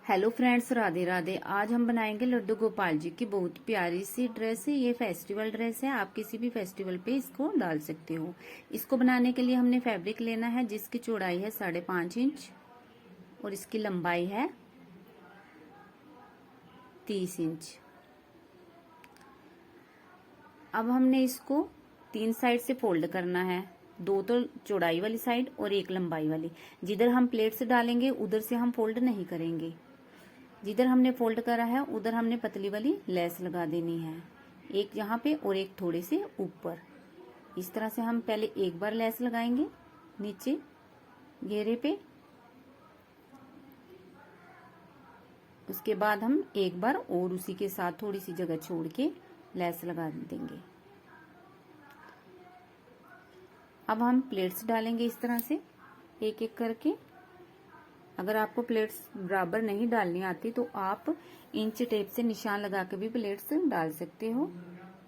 Hello friends, Radhe Radhe. आज हम बनाएंगे लड्डू गोपाल जी की बहुत प्यारी सी ड्रेस है। ये फेस्टिवल ड्रेस है, आप किसी भी फेस्टिवल पे इसको डाल सकते हो। इसको बनाने के लिए हमने फैब्रिक लेना है जिसकी चौड़ाई है 5.5 इंच और इसकी लंबाई है 30 इंच। अब हमने इसको 3 साइड से फोल्ड करना है, 2 तो चौड़ाई वाली साइड और 1 लंबाई वाली। जिधर हम प्लेट्स डालेंगे उधर से हम फोल्ड नहीं करेंगे, जिधर हमने फोल्ड करा है उधर हमने पतली वाली लेस लगा देनी है, एक यहाँ पे और एक थोड़े से ऊपर। इस तरह से हम पहले एक बार लेस लगाएंगे नीचे घेरे पे, उसके बाद हम एक बार और उसी के साथ थोड़ी सी जगह छोड़ के लेस लगा देंगे। अब हम प्लेट्स डालेंगे इस तरह से एक एक करके। अगर आपको प्लेट्स बराबर नहीं डालनी आती तो आप इंच टेप से निशान लगा के भी प्लेट्स डाल सकते हो।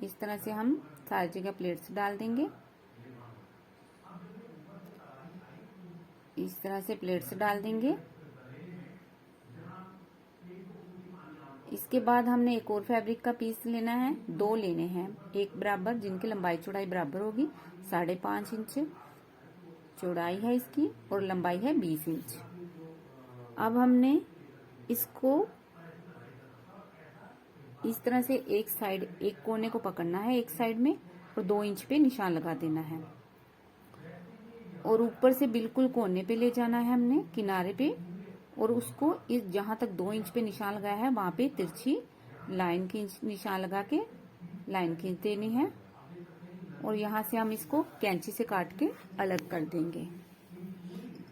इस तरह से हम सारी जगह प्लेट्स डाल देंगे। इस तरह से प्लेट्स डाल देंगे। इसके बाद हमने एक और फैब्रिक का पीस लेना है, 2 लेने हैं एक बराबर, जिनकी लंबाई चौड़ाई बराबर होगी। 5.5 इंच चौड़ाई है इसकी और लंबाई है 20 इंच। अब हमने इसको इस तरह से एक साइड, एक कोने को पकड़ना है एक साइड में और 2 इंच पे निशान लगा देना है और ऊपर से बिल्कुल कोने पे ले जाना है हमने किनारे पे, और उसको इस जहां तक 2 इंच पे निशान लगाया है वहां पे तिरछी लाइन की निशान लगा के लाइन खींच देनी है और यहाँ से हम इसको कैंची से काट के अलग कर देंगे।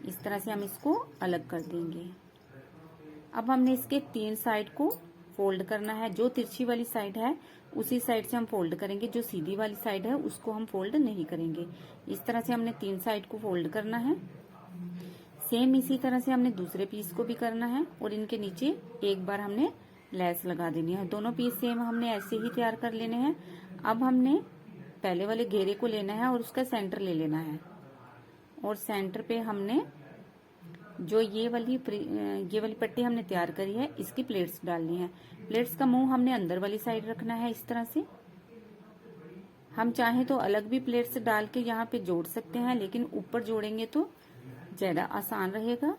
इस तरह से हम इसको अलग कर देंगे। अब हमने इसके 3 साइड को फोल्ड करना है। जो तिरछी वाली साइड है उसी साइड से हम फोल्ड करेंगे, जो सीधी वाली साइड है उसको हम फोल्ड नहीं करेंगे। इस तरह से हमने 3 साइड को फोल्ड करना है। सेम इसी तरह से हमने दूसरे पीस को भी करना है और इनके नीचे एक बार हमने लेस लगा देनी है। दोनों पीस सेम हमने ऐसे ही तैयार कर लेने हैं। अब हमने पहले वाले घेरे को लेना है और उसका सेंटर ले लेना है और सेंटर पे हमने जो ये वाली पट्टी हमने तैयार करी है इसकी प्लेट्स डालनी है। प्लेट्स का मुंह हमने अंदर वाली साइड रखना है। इस तरह से हम चाहें तो अलग भी प्लेट्स डाल के यहाँ पे जोड़ सकते हैं, लेकिन ऊपर जोड़ेंगे तो ज्यादा आसान रहेगा।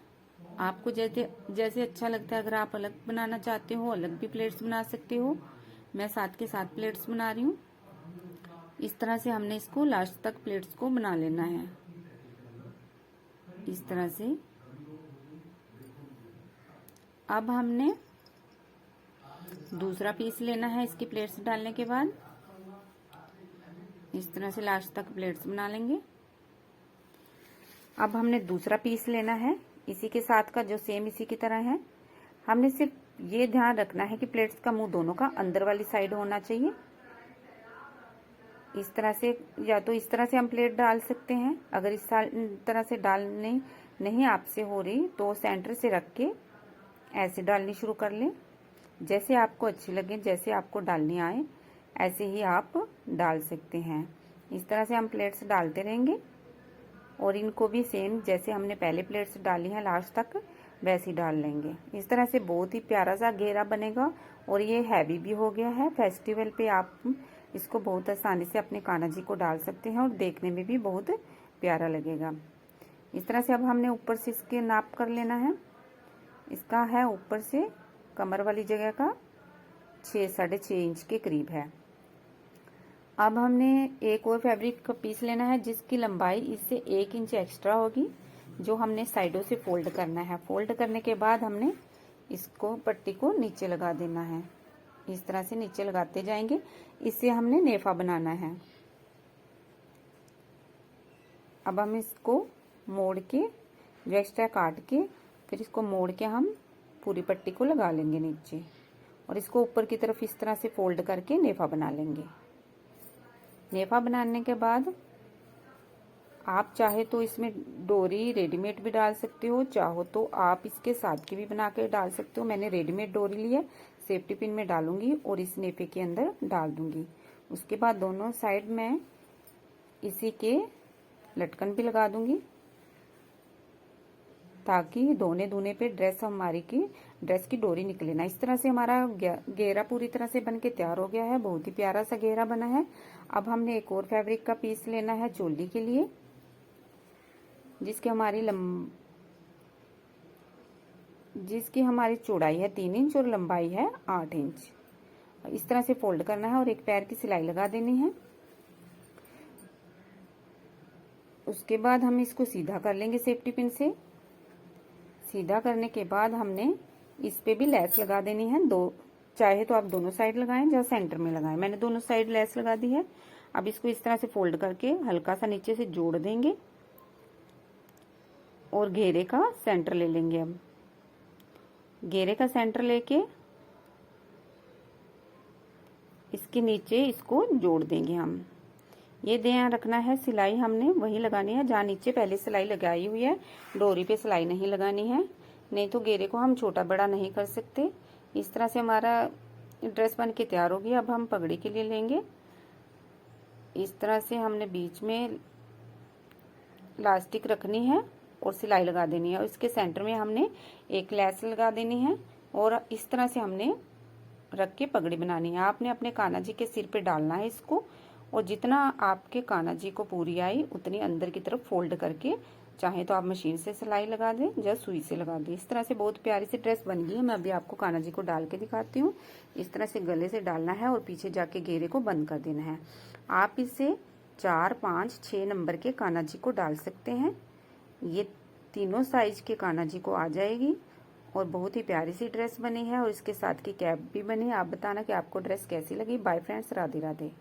आपको जैसे अच्छा लगता है। अगर आप अलग बनाना चाहते हो अलग भी प्लेट्स बना सकते हो। मैं साथ के साथ प्लेट्स बना रही हूँ। इस तरह से हमने इसको लास्ट तक प्लेट्स को बना लेना है। इस तरह से अब हमने दूसरा पीस लेना है। इसकी प्लेट्स डालने के बाद इस तरह से लास्ट तक प्लेट्स बना लेंगे। अब हमने दूसरा पीस लेना है इसी के साथ का, जो सेम इसी की तरह है। हमने सिर्फ ये ध्यान रखना है कि प्लेट्स का मुंह दोनों का अंदर वाली साइड होना चाहिए। इस तरह से, या तो इस तरह से हम प्लेट डाल सकते हैं। अगर इस तरह से डालने नहीं आपसे हो रही तो सेंटर से रख के ऐसे डालनी शुरू कर लें। जैसे आपको अच्छी लगे, जैसे आपको डालनी आए ऐसे ही आप डाल सकते हैं। इस तरह से हम प्लेट्स डालते रहेंगे और इनको भी सेम जैसे हमने पहले प्लेट्स डाली हैं लास्ट तक वैसे ही डाल लेंगे। इस तरह से बहुत ही प्यारा सा घेरा बनेगा और ये हैवी भी हो गया है। फेस्टिवल पे आप इसको बहुत आसानी से अपने कान्हा जी को डाल सकते हैं और देखने में भी बहुत प्यारा लगेगा। इस तरह से अब हमने ऊपर से इसके नाप कर लेना है। इसका है ऊपर से कमर वाली जगह का 6-6.5 इंच के करीब है। अब हमने एक और फैब्रिक का पीस लेना है जिसकी लंबाई इससे 1 इंच एक्स्ट्रा होगी, जो हमने साइडों से फोल्ड करना है। फोल्ड करने के बाद हमने इसको पट्टी को नीचे लगा देना है। इस तरह से नीचे लगाते जाएंगे। इससे हमने नेफा बनाना है। अब हम इसको मोड़ के, जो एक्स्ट्रा काट के, फिर इसको मोड़ के हम पूरी पट्टी को लगा लेंगे नीचे और इसको ऊपर की तरफ इस तरह से फोल्ड करके नेफा बना लेंगे। नेफा बनाने के बाद आप चाहे तो इसमें डोरी रेडीमेड भी डाल सकते हो, चाहो तो आप इसके साथ की भी बना के डाल सकते हो। मैंने रेडीमेड डोरी ली है, सेफ्टी पिन में डालूंगी और इस नेफे के अंदर डाल दूंगी। उसके बाद दोनों साइड में इसी के लटकन भी लगा दूंगी ताकि धोने धोने पे ड्रेस की डोरी निकले ना। इस तरह से हमारा घेरा पूरी तरह से बन के तैयार हो गया है। बहुत ही प्यारा सा घेरा बना है। अब हमने एक और फैब्रिक का पीस लेना है चोली के लिए, जिसकी हमारी चौड़ाई है 3 इंच और लंबाई है 8 इंच। इस तरह से फोल्ड करना है और एक पैर की सिलाई लगा देनी है। उसके बाद हम इसको सीधा कर लेंगे सेफ्टी पिन से। सीधा करने के बाद हमने इस पे भी लेस लगा देनी है। चाहे तो आप दोनों साइड लगाएं या सेंटर में लगाएं। मैंने दोनों साइड लेस लगा दी है। अब इसको इस तरह से फोल्ड करके हल्का सा नीचे से जोड़ देंगे और घेरे का सेंटर ले लेंगे। अब घेरे का सेंटर लेके इसके नीचे इसको जोड़ देंगे हम। ये ध्यान रखना है, सिलाई हमने वही लगानी है जहाँ नीचे पहले सिलाई लगाई हुई है। डोरी पे सिलाई नहीं लगानी है, नहीं तो घेरे को हम छोटा बड़ा नहीं कर सकते। इस तरह से हमारा ड्रेस बन के तैयार होगी। अब हम पगड़ी के लिए लेंगे। इस तरह से हमने बीच में इलास्टिक रखनी है और सिलाई लगा देनी है। और इसके सेंटर में हमने एक लेस लगा देनी है और इस तरह से हमने रख के पगड़ी बनानी है। आपने अपने कान्हा जी के सिर पे डालना है इसको, और जितना आपके कान्हा जी को पूरी आई उतनी अंदर की तरफ फोल्ड करके, चाहे तो आप मशीन से सिलाई लगा दें या सुई से लगा दें। इस तरह से बहुत प्यारी सी ड्रेस बन गई है। मैं अभी आपको कान्हा जी को डाल के दिखाती हूँ। इस तरह से गले से डालना है और पीछे जाके घेरे को बंद कर देना है। आप इसे 4, 5, 6 नंबर के कान्हा जी को डाल सकते हैं। ये तीनों साइज के कान्हा जी को आ जाएगी और बहुत ही प्यारी सी ड्रेस बनी है और इसके साथ की कैप भी बनी। आप बताना कि आपको ड्रेस कैसी लगी। Bye friends, Radhe Radhe.